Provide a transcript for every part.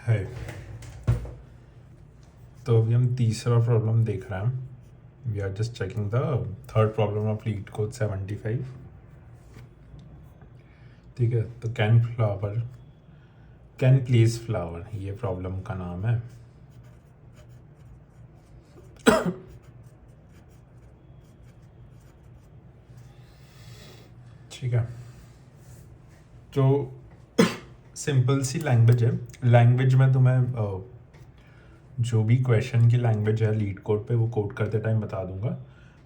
है। तो अभी हम तीसरा प्रॉब्लम देख रहे हैं। We are just checking the third problem of leet code 75। ठीक है, तो कैन प्लेस फ्लावर, ये प्रॉब्लम का नाम है। ठीक है, तो सिंपल सी लैंग्वेज है। लैंग्वेज में तुम्हें जो भी क्वेश्चन की लैंग्वेज है लीड कोड पे वो कोड करते टाइम बता दूंगा।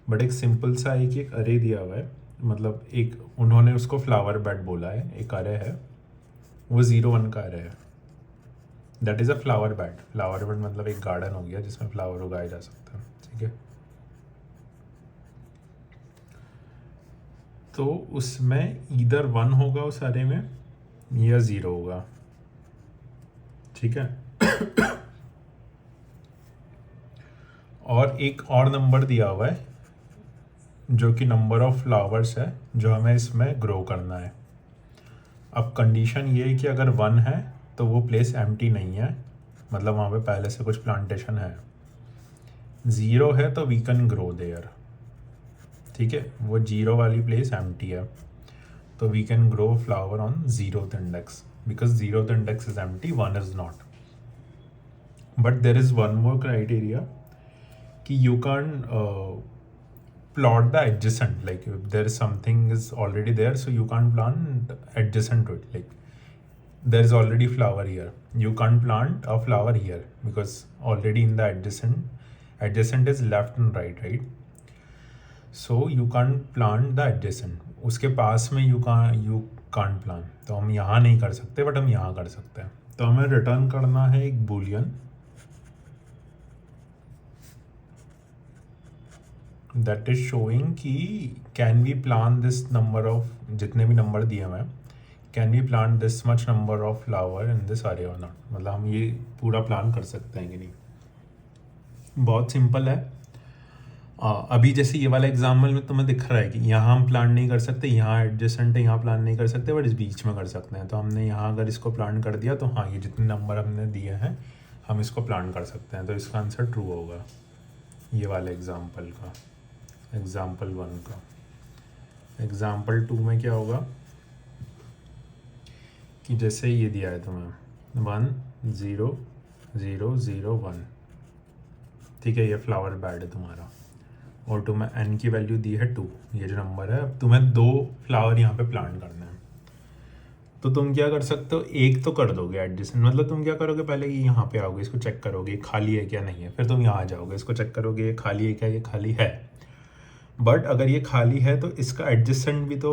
बट एक सिंपल सा एक अरे दिया हुआ है, मतलब एक उन्होंने उसको फ्लावर बेड बोला है, एक अरे है, वो 0 1 का अरे है। That is a flower bed. Flower bed मतलब एक गार्डन हो गया जिसमें फ्लावर उगाया जा सकता है। ठीक है, तो उसमें ईदर 1 होगा उस अरे में या 0 होगा। ठीक है, और एक और नंबर दिया हुआ है जो कि नंबर ऑफ फ्लावर्स है जो हमें इसमें ग्रो करना है। अब कंडीशन ये है कि अगर 1 है तो वो प्लेस एम्प्टी नहीं है, मतलब वहाँ पे पहले से कुछ प्लांटेशन है। 0 है तो वी कैन ग्रो देयर। ठीक है, वो 0 वाली प्लेस एम्प्टी है, तो we can grow flower on 0th index because 0th index is empty, 1 is not. But there is one more criteria कि you can plot the adjacent, like if there is something is already there, so you can't plant adjacent to it. Like there is already flower here, you can't plant a flower here because already in the adjacent is left and right, so you can't plant the adjacent, उसके पास में you can't plant। तो हम यहाँ नहीं कर सकते but हम यहाँ कर सकते हैं। तो हमें रिटर्न करना है एक बूलियन दैट इज शोइंग कि can we plan this number of, जितने भी नंबर दिए हुए हैं, can we plan this much number of flower in this array और नॉट, मतलब हम ये पूरा प्लान कर सकते हैं कि नहीं। बहुत सिंपल है। अभी जैसे ये वाला एग्जाम्पल में तुम्हें दिख रहा है कि यहाँ हम प्लान नहीं कर सकते, यहाँ एडजेसेंट है, यहाँ प्लान नहीं कर सकते, बट इस बीच में कर सकते हैं। तो हमने यहाँ अगर इसको प्लान कर दिया तो हाँ, ये जितने नंबर हमने दिए हैं हम इसको प्लान कर सकते हैं। तो इसका आंसर ट्रू होगा ये वाले एग्जाम्पल का, एग्जाम्पल 1 का। एग्जाम्पल 2 में क्या होगा कि जैसे ये दिया है तुम्हें 1 0 0 0 1। ठीक है, ये फ्लावर बेड है तुम्हारा और तुम्हें n की वैल्यू दी है 2, ये जो नंबर है। अब तुम्हें 2 फ्लावर यहाँ पे प्लांट करना है, तो तुम क्या कर सकते हो, एक तो कर दोगे एडजेसेंट, मतलब तुम क्या करोगे, पहले ये यहाँ पे आओगे, इसको चेक करोगे खाली है क्या नहीं है, फिर तुम यहाँ जाओगे, इसको चेक करोगे ये खाली है क्या, ये खाली है। बट अगर ये खाली है तो इसका एडजेसेंट भी तो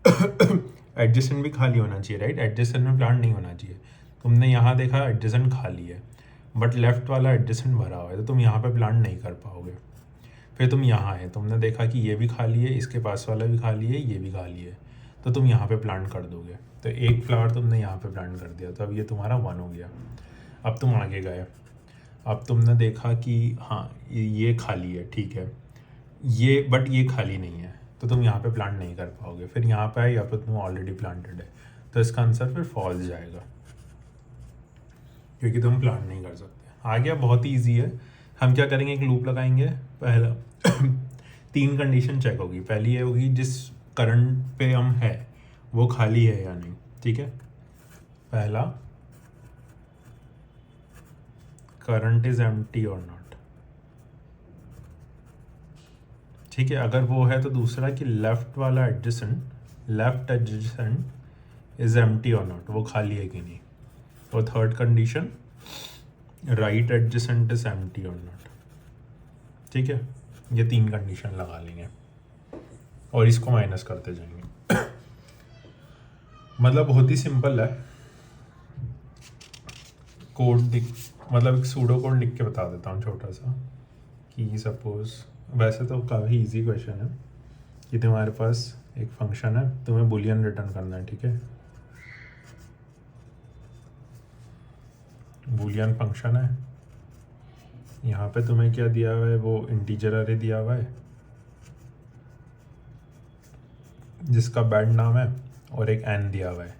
एडजेसेंट भी खाली होना चाहिए, राइट। एडजेसेंट में प्लांट नहीं होना चाहिए। तुमने यहाँ देखा एडजेसेंट खाली है बट लेफ्ट वाला एडजेसेंट भरा हुआ है, तो तुम यहाँ पे प्लांट नहीं कर पाओगे। फिर तुम यहाँ है, तुमने देखा कि ये भी खाली है, इसके पास वाला भी खाली है, ये भी खाली है, तो तुम यहाँ पे प्लांट कर दोगे। तो एक फ्लावर तुमने यहाँ पे प्लांट कर दिया, तो अब ये तुम्हारा 1 हो गया। अब तुम आगे गए, अब तुमने देखा कि हाँ ये खाली है, ठीक है, ये बट ये खाली नहीं है, तो तुम यहाँ पे प्लांट नहीं कर पाओगे। फिर यहाँ पे आए, या फिर तुम ऑलरेडी प्लांटेड है, तो इसका आंसर फिर फॉल्स जाएगा क्योंकि तुम प्लांट नहीं कर सकते। आ गया, बहुत ही ईजी है। हम क्या करेंगे, एक लूप लगाएंगे। पहला 3 कंडीशन चेक होगी। पहली ये होगी जिस करंट पे हम है वो खाली है या नहीं। ठीक है, पहला करंट इज एम्प्टी और नॉट। ठीक है, अगर वो है तो दूसरा कि लेफ्ट वाला लेफ्ट एडजेसेंट इज एम्प्टी और नॉट, वो खाली है कि नहीं। और third condition right adjacent is empty और नॉट। ठीक है, ये 3 कंडीशन लगा लेंगे और इसको माइनस करते जाएंगे। मतलब बहुत ही सिंपल है। कोड मतलब एक सूडो कोड लिख के बता देता हूँ छोटा सा कि सपोज, वैसे तो काफ़ी इजी क्वेश्चन है कि तुम्हारे पास एक फंक्शन है, तुम्हें बुलियन रिटर्न करना है। ठीक है, बूलियन फंक्शन है, यहाँ पे तुम्हें क्या दिया हुआ है, वो इंटीजर अरे दिया हुआ है जिसका बेड नाम है और एक n दिया हुआ है।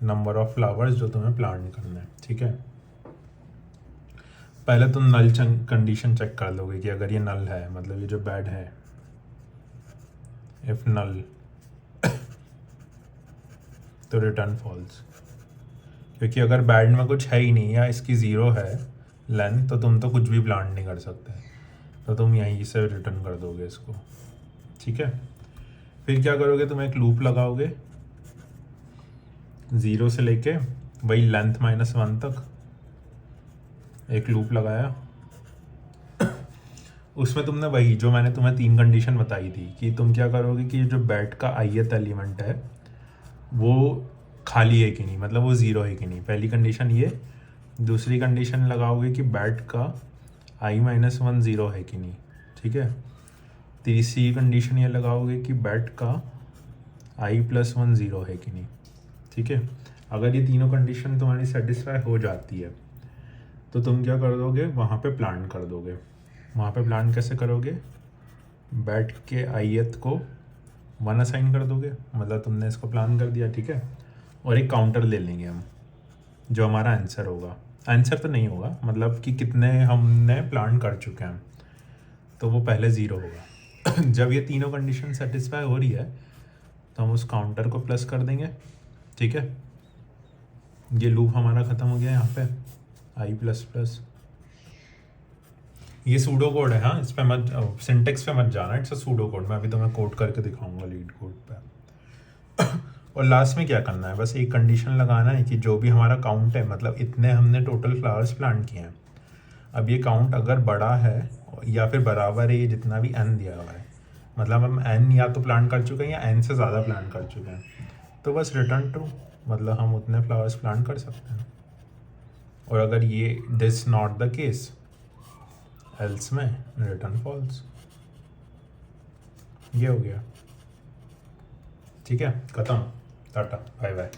नंबर ऑफ फ्लावर्स जो तुम्हें प्लांट करना है, ठीक है। पहले तुम नल कंडीशन चेक कर लोगे कि अगर ये नल है, मतलब ये जो बेड है, इफ नल तो रिटर्न फॉल्स, क्योंकि अगर बेड में कुछ है ही नहीं या इसकी ज़ीरो है लेंथ, तो तुम तो कुछ भी प्लांट नहीं कर सकते, तो तुम यहीं से रिटर्न कर दोगे इसको, ठीक है। फिर क्या करोगे, तुम एक लूप लगाओगे 0 से लेके वही लेंथ -1 तक, एक लूप लगाया। उसमें तुमने वही जो मैंने तुम्हें 3 कंडीशन बताई थी कि तुम क्या करोगे कि जो बेड का ith एलिमेंट है वो खाली है कि नहीं, मतलब वो 0 है कि नहीं, पहली कंडीशन ये। दूसरी कंडीशन लगाओगे कि बेड का i-1 0 है कि नहीं, ठीक है। तीसरी कंडीशन ये लगाओगे कि बेड का i+1 0 है कि नहीं, ठीक है। अगर ये तीनों कंडीशन तुम्हारी सेटिस्फाई हो जाती है तो तुम क्या कर दोगे, वहाँ पे प्लांट कर दोगे। वहाँ पे प्लांट कैसे करोगे, बेड के ith को 1 असाइन कर दोगे, मतलब तुमने इसको प्लान कर दिया, ठीक है। और एक काउंटर ले लेंगे हम, जो हमारा आंसर होगा, आंसर तो नहीं होगा, मतलब कि कितने हमने प्लान कर चुके हैं, तो वो पहले 0 होगा। जब ये तीनों कंडीशन सेटिस्फाई हो रही है तो हम उस काउंटर को प्लस कर देंगे, ठीक है। ये लूप हमारा ख़त्म हो गया यहाँ पे i++। ये सूडो कोड है, हाँ, इस पे मत, सिंटेक्स पे मत जाना, इट्स अ सूडो कोड। मैं अभी तुम्हें कोड करके दिखाऊंगा लीड कोड पे। और लास्ट में क्या करना है, बस एक कंडीशन लगाना है कि जो भी हमारा काउंट है, मतलब इतने हमने टोटल फ्लावर्स प्लांट किए हैं, अब ये काउंट अगर बड़ा है या फिर बराबर है ये जितना भी n दिया हुआ है, मतलब हम n या तो प्लांट कर चुके हैं या n से ज़्यादा प्लांट कर चुके हैं, तो बस रिटर्न ट्रू, मतलब हम उतने फ्लावर्स प्लांट कर सकते हैं। और अगर ये this not the case, else में रिटर्न फॉल्स। ये हो गया, ठीक है, खत्म, टाटा बाय बाय।